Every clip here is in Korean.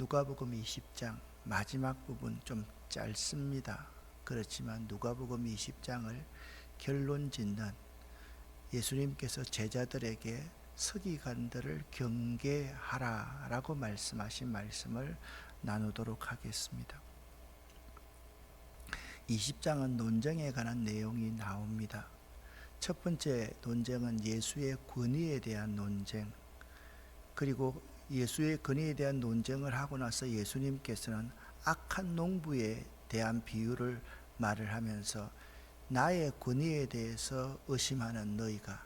누가복음 20장 마지막 부분 좀 짧습니다. 그렇지만 누가복음 20장을 결론 짓는 예수님께서 제자들에게 서기관들을 경계하라라고 말씀하신 말씀을 나누도록 하겠습니다. 20장은 논쟁에 관한 내용이 나옵니다. 첫 번째 논쟁은 예수의 권위에 대한 논쟁, 그리고 예수의 권위에 대한 논쟁을 하고 나서 예수님께서는 악한 농부에 대한 비유를 말을 하면서 나의 권위에 대해서 의심하는 너희가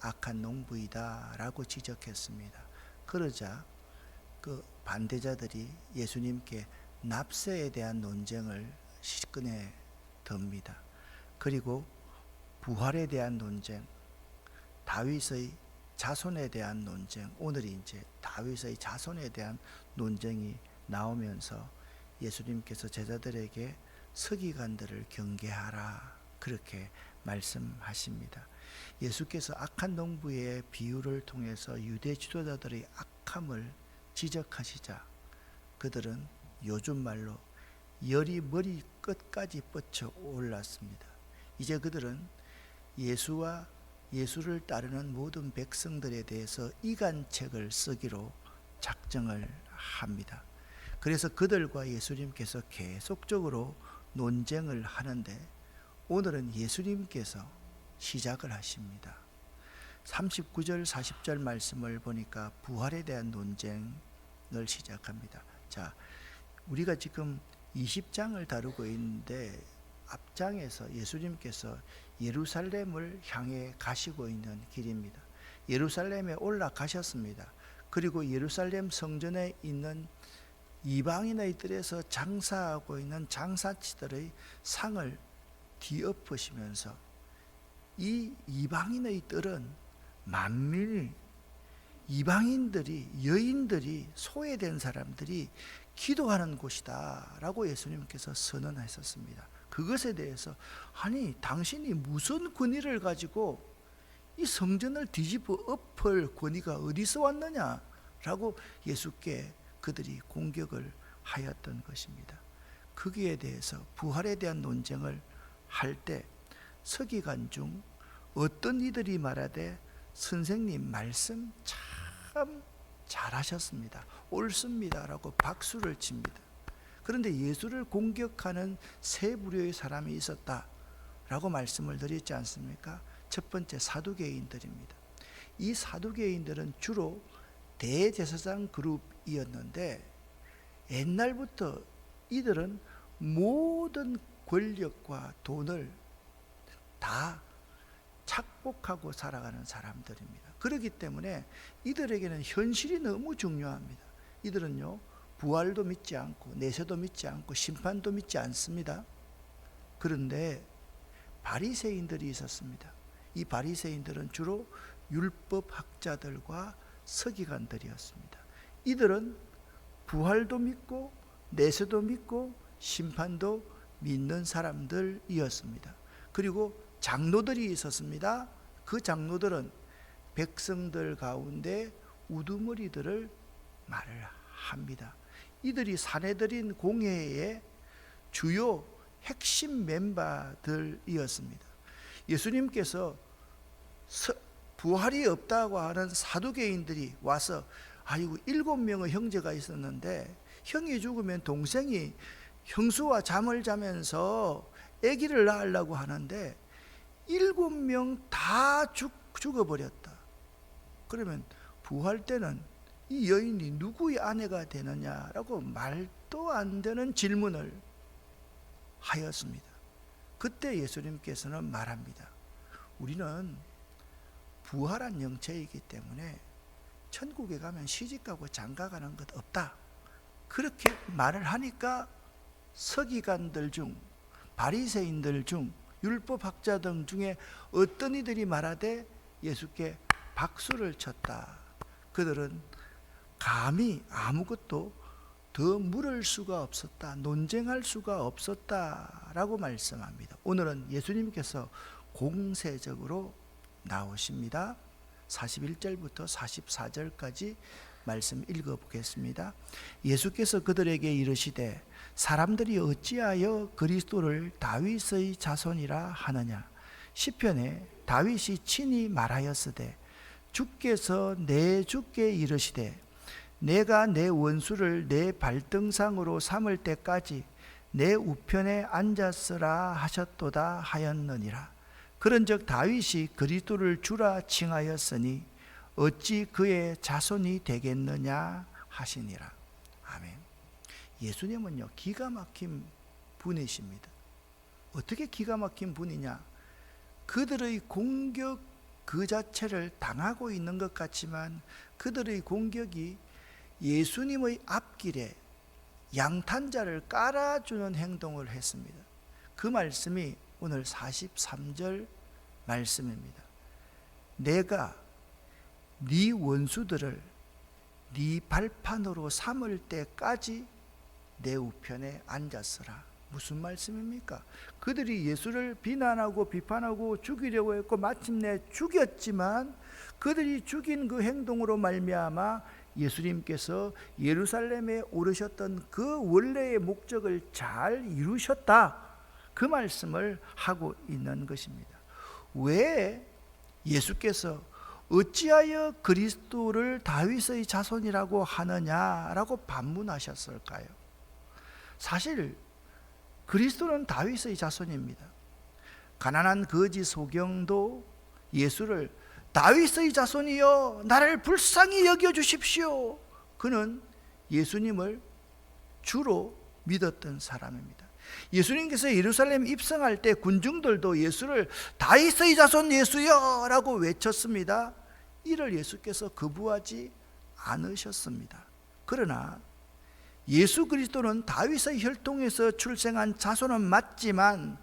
악한 농부이다 라고 지적했습니다. 그러자 그 반대자들이 예수님께 납세에 대한 논쟁을 꺼내 듭니다. 그리고 부활에 대한 논쟁, 다윗의 자손에 대한 논쟁, 오늘이 이제 다윗의 자손에 대한 논쟁이 나오면서 예수님께서 제자들에게 서기관들을 경계하라 그렇게 말씀하십니다. 예수께서 악한 농부의 비유를 통해서 유대 지도자들의 악함을 지적하시자 그들은 요즘 말로 열이 머리 끝까지 뻗쳐 올랐습니다. 이제 그들은 예수를 따르는 모든 백성들에 대해서 이간책을 쓰기로 작정을 합니다. 그래서 그들과 예수님께서 계속적으로 논쟁을 하는데 오늘은 예수님께서 시작을 하십니다. 39절 40절 말씀을 보니까 부활에 대한 논쟁을 시작합니다. 자, 우리가 지금 20장을 다루고 있는데 앞장에서 예수님께서 예루살렘을 향해 가시고 있는 길입니다. 예루살렘에 올라가셨습니다. 그리고 예루살렘 성전에 있는 이방인의 뜰에서 장사하고 있는 장사치들의 상을 뒤엎으시면서 이 이방인의 뜰은 만민이 이방인들이 여인들이 소외된 사람들이 기도하는 곳이다 라고 예수님께서 선언하셨습니다. 그것에 대해서 아니 당신이 무슨 권위를 가지고 이 성전을 뒤집어 엎을 권위가 어디서 왔느냐 라고 예수께 그들이 공격을 하였던 것입니다. 거기에 대해서 부활에 대한 논쟁을 할 때 서기관 중 어떤 이들이 말하되 선생님 말씀 참 잘하셨습니다. 옳습니다 라고 박수를 칩니다. 그런데 예수를 공격하는 세 부류의 사람이 있었다 라고 말씀을 드렸지 않습니까? 첫 번째 사두개인들입니다. 이 사두개인들은 주로 대제사장 그룹이었는데 옛날부터 이들은 모든 권력과 돈을 다 착복하고 살아가는 사람들입니다. 그렇기 때문에 이들에게는 현실이 너무 중요합니다. 이들은요 부활도 믿지 않고 내세도 믿지 않고 심판도 믿지 않습니다. 그런데 바리새인들이 있었습니다. 이 바리새인들은 주로 율법학자들과 서기관들이었습니다. 이들은 부활도 믿고 내세도 믿고 심판도 믿는 사람들이었습니다. 그리고 장로들이 있었습니다. 그 장로들은 백성들 가운데 우두머리들을 말을 합니다. 이들이 사내들인 공회의 주요 핵심 멤버들이었습니다. 예수님께서 부활이 없다고 하는 사두개인들이 와서 아이고 7명의 형제가 있었는데 형이 죽으면 동생이 형수와 잠을 자면서 아기를 낳으려고 하는데 7명 다 죽어버렸다. 그러면 부활 때는 이 여인이 누구의 아내가 되느냐라고 말도 안 되는 질문을 하였습니다. 그때 예수님께서는 말합니다. 우리는 부활한 영체이기 때문에 천국에 가면 시집가고 장가가는 것 없다. 그렇게 말을 하니까 서기관들 중 바리새인들 중 율법학자들 중에 어떤 이들이 말하되 예수께 박수를 쳤다. 그들은 감히 아무것도 더 물을 수가 없었다. 논쟁할 수가 없었다라고 말씀합니다. 오늘은 예수님께서 공세적으로 나오십니다. 41절부터 44절까지 말씀 읽어보겠습니다. 예수께서 그들에게 이르시되 사람들이 어찌하여 그리스도를 다윗의 자손이라 하느냐. 시편에 다윗이 친히 말하였으되 주께서 내 주께 이르시되 내가 내 원수를 내 발등상으로 삼을 때까지 내 우편에 앉았으라 하셨도다 하였느니라. 그런즉 다윗이 그리스도를 주라 칭하였으니 어찌 그의 자손이 되겠느냐 하시니라. 아멘. 예수님은요, 기가 막힌 분이십니다. 어떻게 기가 막힌 분이냐? 그들의 공격 그 자체를 당하고 있는 것 같지만 그들의 공격이 예수님의 앞길에 양탄자를 깔아주는 행동을 했습니다. 그 말씀이 오늘 43절 말씀입니다. 내가 네 원수들을 네 발판으로 삼을 때까지 내 우편에 앉았으라. 무슨 말씀입니까? 그들이 예수를 비난하고 비판하고 죽이려고 했고 마침내 죽였지만 그들이 죽인 그 행동으로 말미암아 예수님께서 예루살렘에 오르셨던 그 원래의 목적을 잘 이루셨다, 그 말씀을 하고 있는 것입니다. 왜 예수께서 어찌하여 그리스도를 다윗의 자손이라고 하느냐라고 반문하셨을까요? 사실 그리스도는 다윗의 자손입니다. 가난한 거지 소경도 예수를 다윗의 자손이여 나를 불쌍히 여겨주십시오. 그는 예수님을 주로 믿었던 사람입니다. 예수님께서 예루살렘 입성할 때 군중들도 예수를 다윗의 자손 예수여 라고 외쳤습니다. 이를 예수께서 거부하지 않으셨습니다. 그러나 예수 그리스도는 다윗의 혈통에서 출생한 자손은 맞지만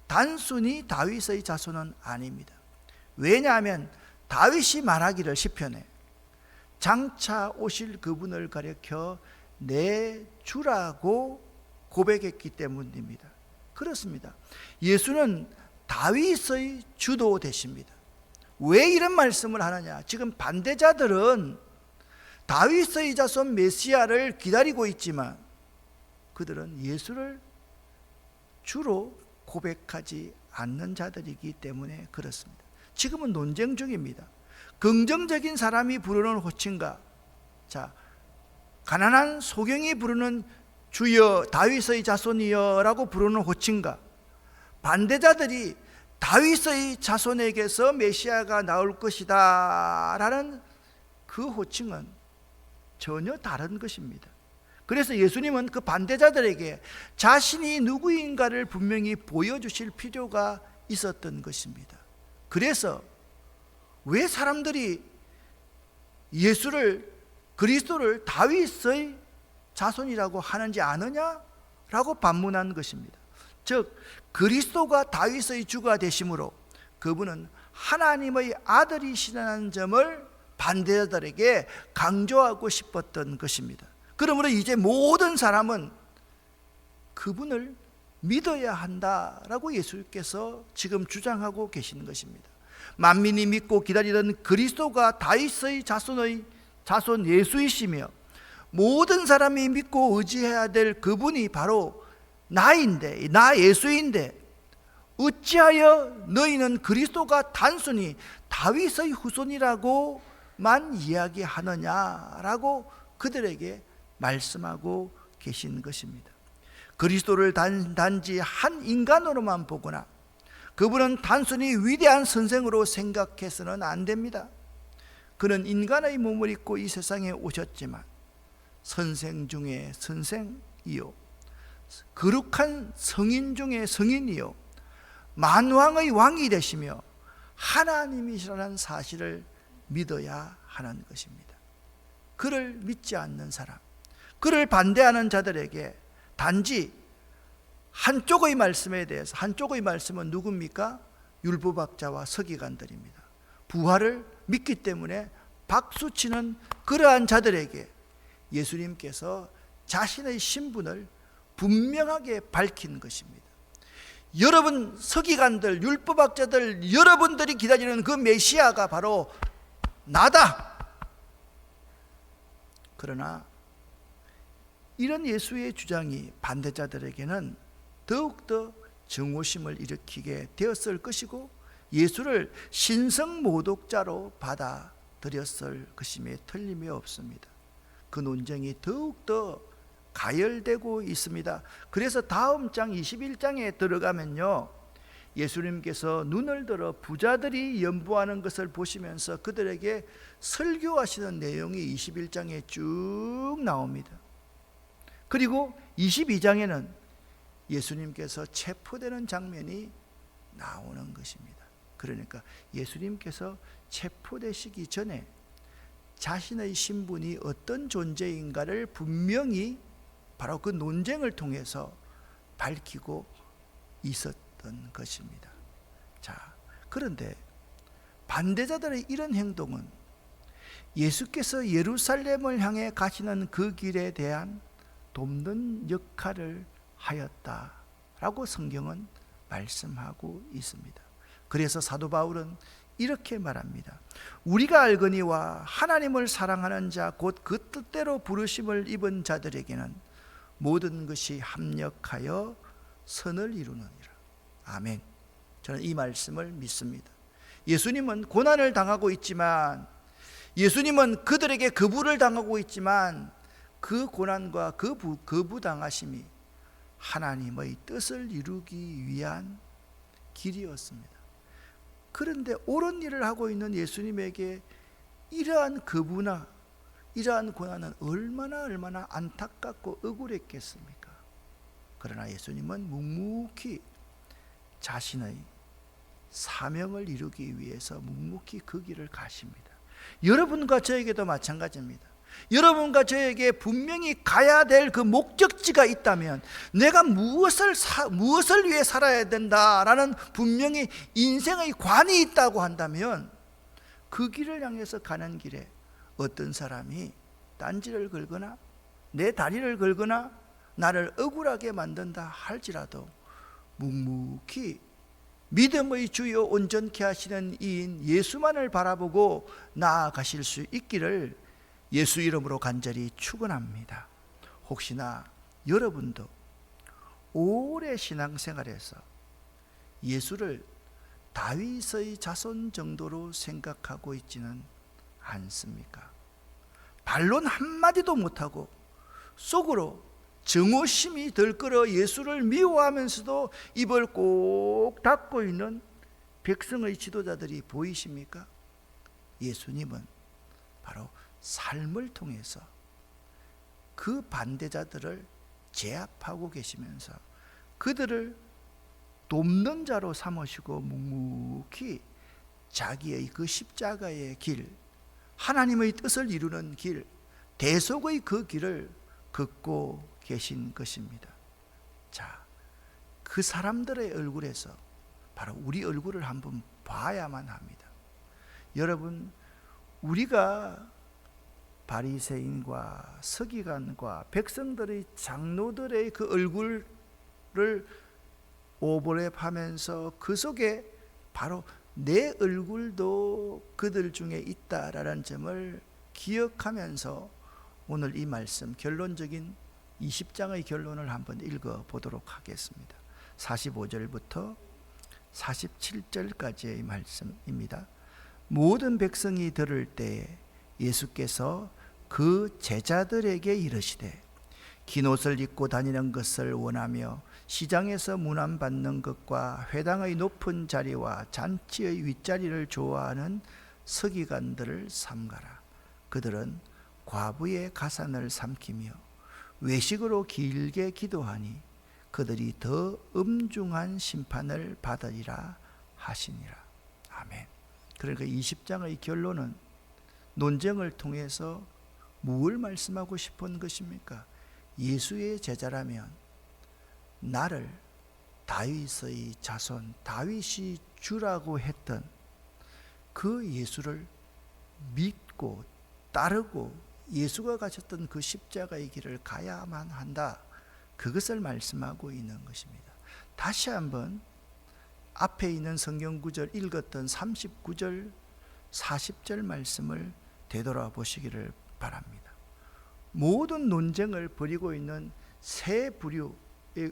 단순히 다윗의 자손은 아닙니다. 왜냐하면 다윗이 말하기를 시편에 장차 오실 그분을 가리켜 내 주라고 고백했기 때문입니다. 그렇습니다. 예수는 다윗의 주도 되십니다. 왜 이런 말씀을 하느냐? 지금 반대자들은 다윗의 자손 메시아를 기다리고 있지만 그들은 예수를 주로 고백하지 않는 자들이기 때문에 그렇습니다. 지금은 논쟁 중입니다. 긍정적인 사람이 부르는 호칭과 가난한 소경이 부르는 주여 다윗의 자손이여 라고 부르는 호칭과 반대자들이 다윗의 자손에게서 메시아가 나올 것이다 라는 그 호칭은 전혀 다른 것입니다. 그래서 예수님은 그 반대자들에게 자신이 누구인가를 분명히 보여주실 필요가 있었던 것입니다. 그래서 왜 사람들이 예수를 그리스도를 다윗의 자손이라고 하는지 아느냐? 라고 반문한 것입니다. 즉 그리스도가 다윗의 주가 되심으로 그분은 하나님의 아들이시라는 점을 반대자들에게 강조하고 싶었던 것입니다. 그러므로 이제 모든 사람은 그분을 믿어야 한다라고 예수께서 지금 주장하고 계시는 것입니다. 만민이 믿고 기다리던 그리스도가 다윗의 자손 예수이시며 모든 사람이 믿고 의지해야 될 그분이 바로 나인데, 나 예수인데 어찌하여 너희는 그리스도가 단순히 다윗의 후손이라고만 이야기하느냐라고 그들에게 말씀하고 계신 것입니다. 그리스도를 단지 한 인간으로만 보거나 그분은 단순히 위대한 선생으로 생각해서는 안 됩니다. 그는 인간의 몸을 입고 이 세상에 오셨지만 선생 중에 선생이요 거룩한 성인 중에 성인이요 만왕의 왕이 되시며 하나님이시라는 사실을 믿어야 하는 것입니다. 그를 믿지 않는 사람, 그를 반대하는 자들에게 단지 한쪽의 말씀에 대해서, 한쪽의 말씀은 누굽니까? 율법학자와 서기관들입니다. 부활을 믿기 때문에 박수치는 그러한 자들에게 예수님께서 자신의 신분을 분명하게 밝힌 것입니다. 여러분 서기관들, 율법학자들, 여러분들이 기다리는 그 메시아가 바로 나다. 그러나 이런 예수의 주장이 반대자들에게는 더욱더 증오심을 일으키게 되었을 것이고 예수를 신성모독자로 받아들였을 것임에 틀림이 없습니다. 그 논쟁이 더욱더 가열되고 있습니다. 그래서 다음 장 21장에 들어가면요, 예수님께서 눈을 들어 부자들이 연부하는 것을 보시면서 그들에게 설교하시는 내용이 21장에 쭉 나옵니다. 그리고 22장에는 예수님께서 체포되는 장면이 나오는 것입니다. 그러니까 예수님께서 체포되시기 전에 자신의 신분이 어떤 존재인가를 분명히 바로 그 논쟁을 통해서 밝히고 있었던 것입니다. 자, 그런데 반대자들의 이런 행동은 예수께서 예루살렘을 향해 가시는 그 길에 대한 돕는 역할을 하였다라고 성경은 말씀하고 있습니다. 그래서 사도 바울은 이렇게 말합니다. 우리가 알거니와 하나님을 사랑하는 자 곧 그 뜻대로 부르심을 입은 자들에게는 모든 것이 합력하여 선을 이루느니라. 아멘. 저는 이 말씀을 믿습니다. 예수님은 고난을 당하고 있지만, 예수님은 그들에게 거부를 당하고 있지만 그 고난과 거부당하심이 하나님의 뜻을 이루기 위한 길이었습니다. 그런데 옳은 일을 하고 있는 예수님에게 이러한 거부나 이러한 고난은 얼마나 안타깝고 억울했겠습니까? 그러나 예수님은 묵묵히 자신의 사명을 이루기 위해서 묵묵히 그 길을 가십니다. 여러분과 저에게도 마찬가지입니다. 여러분과 저에게 분명히 가야 될 그 목적지가 있다면, 내가 무엇을 위해 살아야 된다라는 분명히 인생의 관이 있다고 한다면, 그 길을 향해서 가는 길에 어떤 사람이 딴지를 걸거나 내 다리를 걸거나 나를 억울하게 만든다 할지라도 묵묵히 믿음의 주요 온전케 하시는 이인 예수만을 바라보고 나아가실 수 있기를 예수 이름으로 간절히 축원합니다. 혹시나 여러분도 오래 신앙생활에서 예수를 다윗의 자손 정도로 생각하고 있지는 않습니까? 반론 한마디도 못하고 속으로 증오심이 들끓어 예수를 미워하면서도 입을 꼭 닫고 있는 백성의 지도자들이 보이십니까? 예수님은 바로 삶을 통해서 그 반대자들을 제압하고 계시면서 그들을 돕는 자로 삼으시고 묵묵히 자기의 그 십자가의 길, 하나님의 뜻을 이루는 길, 대속의 그 길을 걷고 계신 것입니다. 자, 그 사람들의 얼굴에서 바로 우리 얼굴을 한번 봐야만 합니다. 여러분, 우리가 바리새인과 서기관과 백성들의 장로들의 그 얼굴을 오버랩하면서 그 속에 바로 내 얼굴도 그들 중에 있다라는 점을 기억하면서 오늘 이 말씀, 결론적인 20장의 결론을 한번 읽어보도록 하겠습니다. 45절부터 47절까지의 말씀입니다. 모든 백성이 들을 때에 예수께서 그 제자들에게 이르시되, 긴 옷을 입고 다니는 것을 원하며 시장에서 문안받는 것과 회당의 높은 자리와 잔치의 윗자리를 좋아하는 서기관들을 삼가라. 그들은 과부의 가산을 삼키며 외식으로 길게 기도하니 그들이 더 엄중한 심판을 받으리라 하시니라. 아멘. 그러니까 20장의 결론은 논쟁을 통해서 무엇을 말씀하고 싶은 것입니까? 예수의 제자라면 나를 다윗의 자손, 다윗이 주라고 했던 그 예수를 믿고 따르고 예수가 가셨던 그 십자가의 길을 가야만 한다, 그것을 말씀하고 있는 것입니다. 다시 한번 앞에 있는 성경 구절 읽었던 39절 40절 말씀을 되돌아보시기를 바랍니다. 모든 논쟁을 벌이고 있는 세 부류,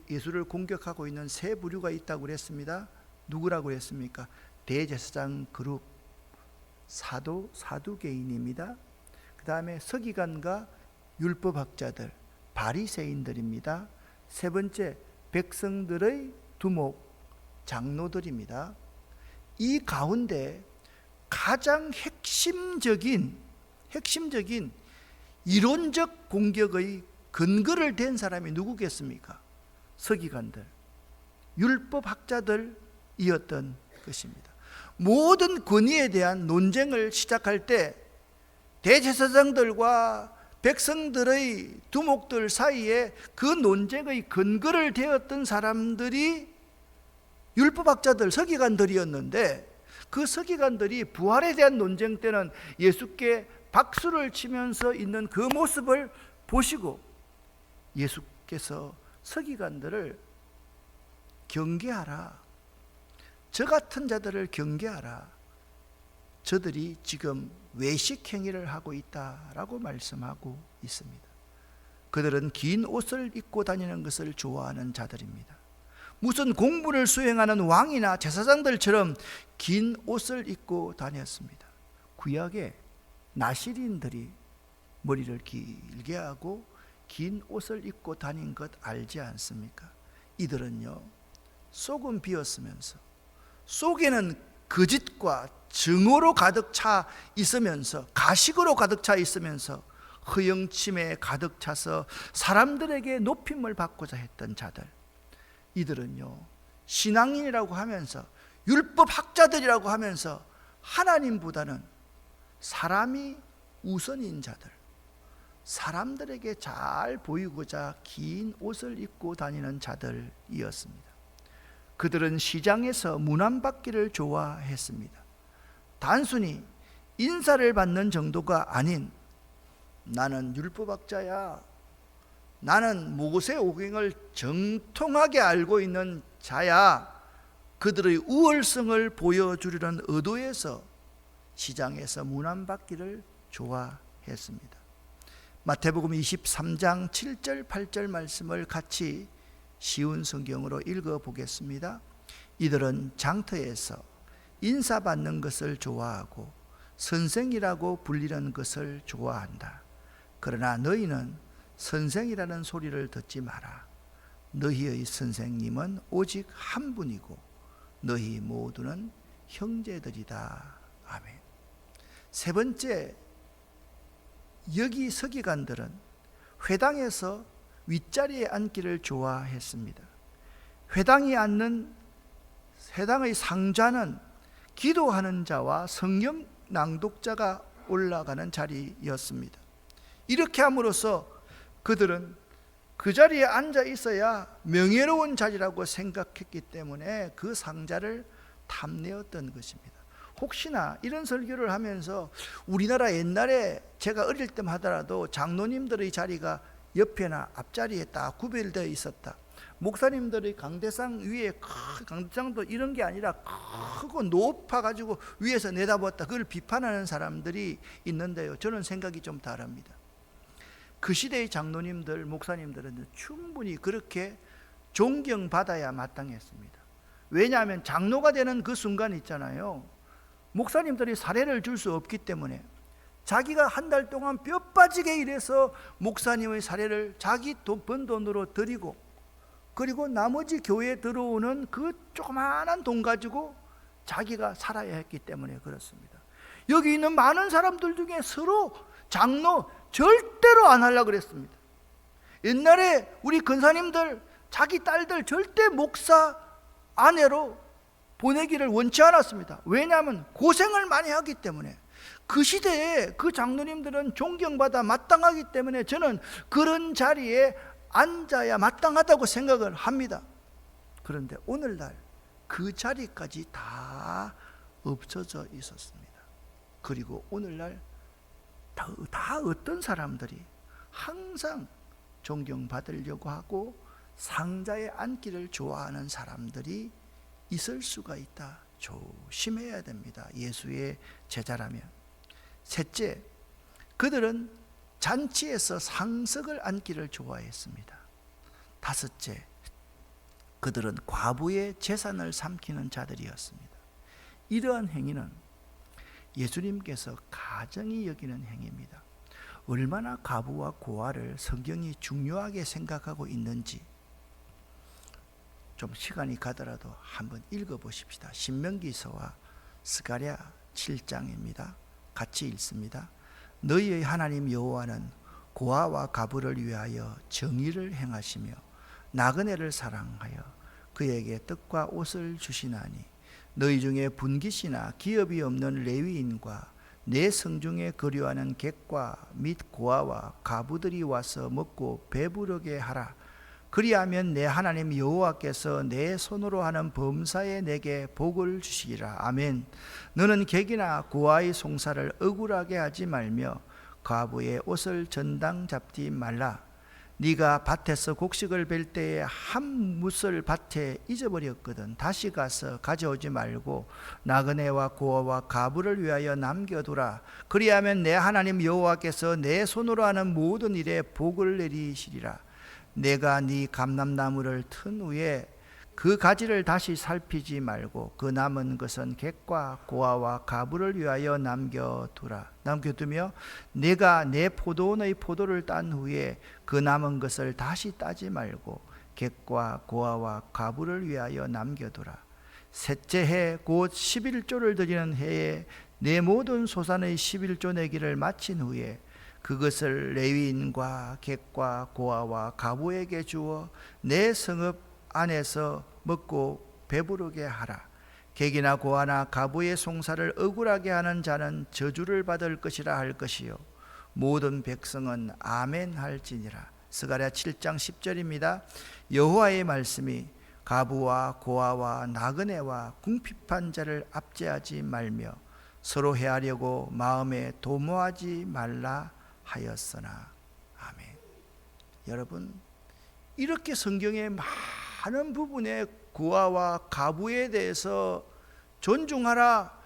예수를 공격하고 있는 세 부류가 있다고 그랬습니다. 누구라고 그랬습니까? 대제사장 그룹, 사두개인입니다. 그 다음에 서기관과 율법학자들, 바리새인들입니다. 세 번째, 백성들의 두목, 장로들입니다. 이 가운데 가장 핵심적인 이론적 공격의 근거를 댄 사람이 누구겠습니까? 서기관들, 율법학자들이었던 것입니다. 모든 권위에 대한 논쟁을 시작할 때 대제사장들과 백성들의 두목들 사이에 그 논쟁의 근거를 대었던 사람들이 율법학자들, 서기관들이었는데, 그 서기관들이 부활에 대한 논쟁 때는 예수께 박수를 치면서 있는 그 모습을 보시고 예수께서 서기관들을 경계하라, 저 같은 자들을 경계하라, 저들이 지금 외식 행위를 하고 있다라고 말씀하고 있습니다. 그들은 긴 옷을 입고 다니는 것을 좋아하는 자들입니다. 무슨 공부를 수행하는 왕이나 제사장들처럼 긴 옷을 입고 다녔습니다. 구약에 나시린들이 머리를 길게 하고 긴 옷을 입고 다닌 것 알지 않습니까? 이들은요, 속은 비었으면서 속에는 거짓과 증오로 가득 차 있으면서, 가식으로 가득 차 있으면서 허영침에 가득 차서 사람들에게 높임을 받고자 했던 자들, 이들은요, 신앙인이라고 하면서 율법학자들이라고 하면서 하나님보다는 사람이 우선인 자들, 사람들에게 잘 보이고자 긴 옷을 입고 다니는 자들이었습니다. 그들은 시장에서 문안받기를 좋아했습니다. 단순히 인사를 받는 정도가 아닌, 나는 율법학자야, 나는 모세오경을 정통하게 알고 있는 자야, 그들의 우월성을 보여주려는 의도에서 시장에서 문안받기를 좋아했습니다. 마태복음 23장 7절 8절 말씀을 같이 쉬운 성경으로 읽어보겠습니다. 이들은 장터에서 인사받는 것을 좋아하고 선생이라고 불리는 것을 좋아한다. 그러나 너희는 선생이라는 소리를 듣지 마라. 너희의 선생님은 오직 한 분이고 너희 모두는 형제들이다. 아멘. 세 번째, 여기 서기관들은 회당에서 윗자리에 앉기를 좋아했습니다. 회당의 상좌는 기도하는 자와 성경 낭독자가 올라가는 자리였습니다. 이렇게 함으로써 그들은 그 자리에 앉아 있어야 명예로운 자리라고 생각했기 때문에 그 상자를 탐내었던 것입니다. 혹시나 이런 설교를 하면서 우리나라 옛날에 제가 어릴 때 하더라도 장로님들의 자리가 옆에나 앞자리에 딱 구별되어 있었다. 목사님들의 강대상 위에 강대상도 이런 게 아니라 크고 높아가지고 위에서 내다봤다, 그걸 비판하는 사람들이 있는데요, 저는 생각이 좀 다릅니다. 그 시대의 장로님들, 목사님들은 충분히 그렇게 존경받아야 마땅했습니다. 왜냐하면 장로가 되는 그 순간 있잖아요, 목사님들이 사례를 줄 수 없기 때문에 자기가 한 달 동안 뼈 빠지게 일해서 목사님의 사례를 자기 번 돈으로 드리고, 그리고 나머지 교회에 들어오는 그 조그마한 돈 가지고 자기가 살아야 했기 때문에 그렇습니다. 여기 있는 많은 사람들 중에 서로 장로 절대로 안 하려고 그랬습니다. 옛날에 우리 근사님들 자기 딸들 절대 목사 아내로 보내기를 원치 않았습니다. 왜냐하면 고생을 많이 하기 때문에. 그 시대에 그 장로님들은 존경받아 마땅하기 때문에 저는 그런 자리에 앉아야 마땅하다고 생각을 합니다. 그런데 오늘날 그 자리까지 다 없어져 있었습니다. 그리고 오늘날 다 어떤 사람들이 항상 존경받으려고 하고 상자에 앉기를 좋아하는 사람들이 있을 수가 있다. 조심해야 됩니다. 예수의 제자라면. 셋째, 그들은 잔치에서 상석을 앉기를 좋아했습니다. 다섯째, 그들은 과부의 재산을 삼키는 자들이었습니다. 이러한 행위는 예수님께서 가정이 여기는 행위입니다. 얼마나 과부와 고아를 성경이 중요하게 생각하고 있는지 좀 시간이 가더라도 한번 읽어보십시다. 신명기서와 스가랴 7장입니다. 같이 읽습니다. 너희의 하나님 여호와는 고아와 과부를 위하여 정의를 행하시며 나그네를 사랑하여 그에게 떡과 옷을 주시나니 너희 중에 분깃이나 기업이 없는 레위인과 내 성중에 거류하는 객과 및 고아와 과부들이 와서 먹고 배부르게 하라. 그리하면 내 하나님 여호와께서 내 손으로 하는 범사에 내게 복을 주시리라. 아멘. 너는 객이나 고아의 송사를 억울하게 하지 말며 과부의 옷을 전당 잡지 말라. 네가 밭에서 곡식을 벨 때에 한 뭇을 밭에 잊어버렸거든 다시 가서 가져오지 말고 나그네와 고아와 과부를 위하여 남겨두라. 그리하면 내 하나님 여호와께서 내 손으로 하는 모든 일에 복을 내리시리라. 내가 네 감람나무를 튼 후에 그 가지를 다시 살피지 말고 그 남은 것은 객과 고아와 과부를 위하여 남겨두며 내가 내 포도원의 포도를 딴 후에 그 남은 것을 다시 따지 말고 객과 고아와 과부를 위하여 남겨두라. 셋째 해 곧 11조를 드리는 해에 내 모든 소산의 11조 내기를 마친 후에 그것을 레위인과 객과 고아와 과부에게 주어 내 성읍 안에서 먹고 배부르게 하라. 객이나 고아나 과부의 송사를 억울하게 하는 자는 저주를 받을 것이라 할 것이요 모든 백성은 아멘 할지니라. 스가랴 7장 10절입니다. 여호와의 말씀이 과부와 고아와 나그네와 궁핍한 자를 압제하지 말며 서로 해하려고 마음에 도모하지 말라 하였으나. 아멘. 여러분, 이렇게 성경의 많은 부분에 고아와 과부에 대해서 존중하라,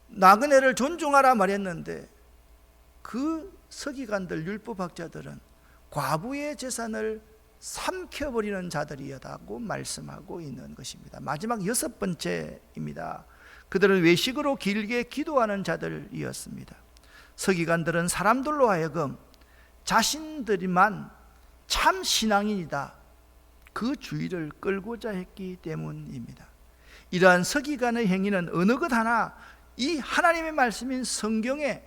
나그네를 존중하라 말했는데 그 서기관들, 율법학자들은 과부의 재산을 삼켜버리는 자들이었다고 말씀하고 있는 것입니다. 마지막 여섯 번째입니다. 그들은 외식으로 길게 기도하는 자들이었습니다. 서기관들은 사람들로 하여금 자신들이만 참 신앙인이다 그 주의를 끌고자 했기 때문입니다. 이러한 서기관의 행위는 어느 것 하나 이 하나님의 말씀인 성경에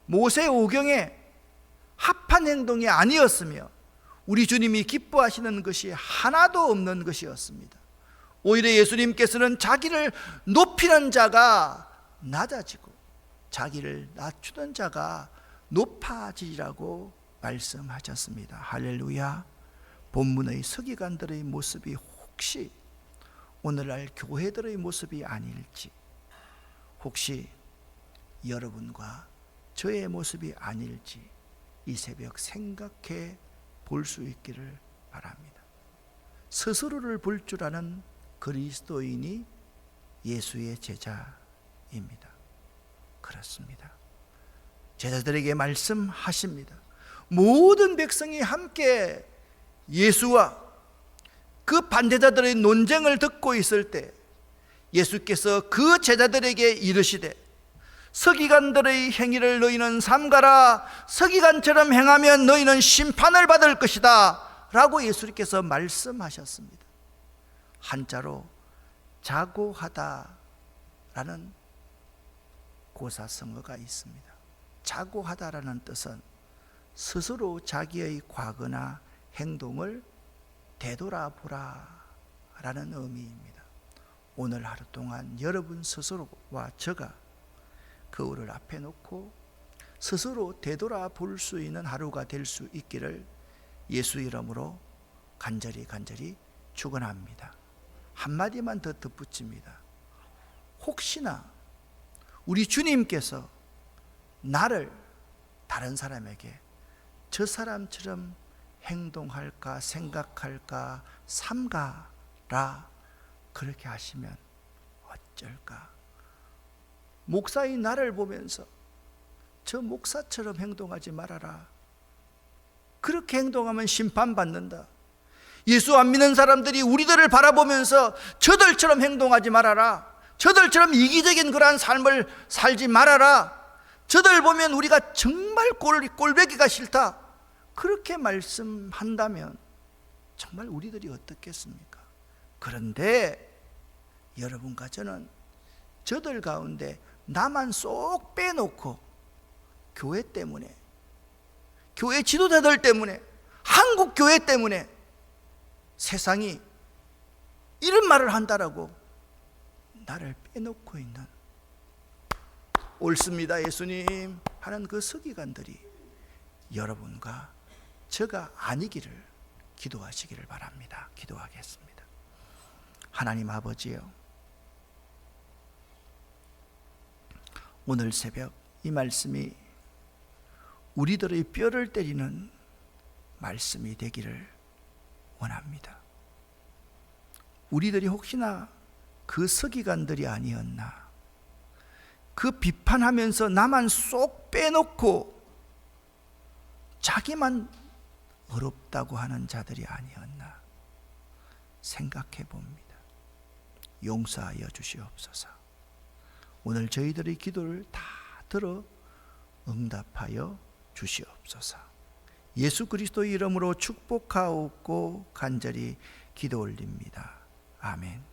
모세 오경에 합한 행동이 아니었으며 우리 주님이 기뻐하시는 것이 하나도 없는 것이었습니다. 오히려 예수님께서는 자기를 높이는 자가 낮아지고 자기를 낮추는 자가 높아지라고 말씀하셨습니다. 할렐루야. 본문의 서기관들의 모습이 혹시 오늘날 교회들의 모습이 아닐지, 혹시 여러분과 저의 모습이 아닐지 이 새벽 생각해 볼 수 있기를 바랍니다. 스스로를 볼 줄 아는 그리스도인이 예수의 제자입니다. 그렇습니다. 제자들에게 말씀하십니다. 모든 백성이 함께 예수와 그 반대자들의 논쟁을 듣고 있을 때 예수께서 그 제자들에게 이르시되 서기관들의 행위를 너희는 삼가라. 서기관처럼 행하면 너희는 심판을 받을 것이다 라고 예수께서 말씀하셨습니다. 한자로 자고하다 라는 고사성어가 있습니다. 자고하다라는 뜻은 스스로 자기의 과거나 행동을 되돌아보라 라는 의미입니다. 오늘 하루 동안 여러분 스스로와 저가 거울을 앞에 놓고 스스로 되돌아볼 수 있는 하루가 될 수 있기를 예수 이름으로 간절히 축원합니다. 한마디만 더 덧붙입니다. 혹시나 우리 주님께서 나를 다른 사람에게 저 사람처럼 행동할까 생각할까 삼가라 그렇게 하시면 어쩔까? 목사인 나를 보면서 저 목사처럼 행동하지 말아라. 그렇게 행동하면 심판받는다. 예수 안 믿는 사람들이 우리들을 바라보면서 저들처럼 행동하지 말아라. 저들처럼 이기적인 그러한 삶을 살지 말아라. 저들 보면 우리가 정말 꼴보기가 싫다. 그렇게 말씀한다면 정말 우리들이 어떻겠습니까? 그런데 여러분과 저는 저들 가운데 나만 쏙 빼놓고 교회 때문에, 교회 지도자들 때문에, 한국 교회 때문에 세상이 이런 말을 한다라고 나를 빼놓고 있는, 옳습니다 예수님 하는 그 서기관들이 여러분과 저가 아니기를 기도하시기를 바랍니다. 기도하겠습니다. 하나님 아버지요, 오늘 새벽 이 말씀이 우리들의 뼈를 때리는 말씀이 되기를 원합니다. 우리들이 혹시나 그 서기관들이 아니었나, 그 비판하면서 나만 쏙 빼놓고 자기만 어렵다고 하는 자들이 아니었나 생각해 봅니다. 용서하여 주시옵소서. 오늘 저희들의 기도를 다 들어 응답하여 주시옵소서. 예수 그리스도의 이름으로 축복하옵고 간절히 기도 올립니다. 아멘.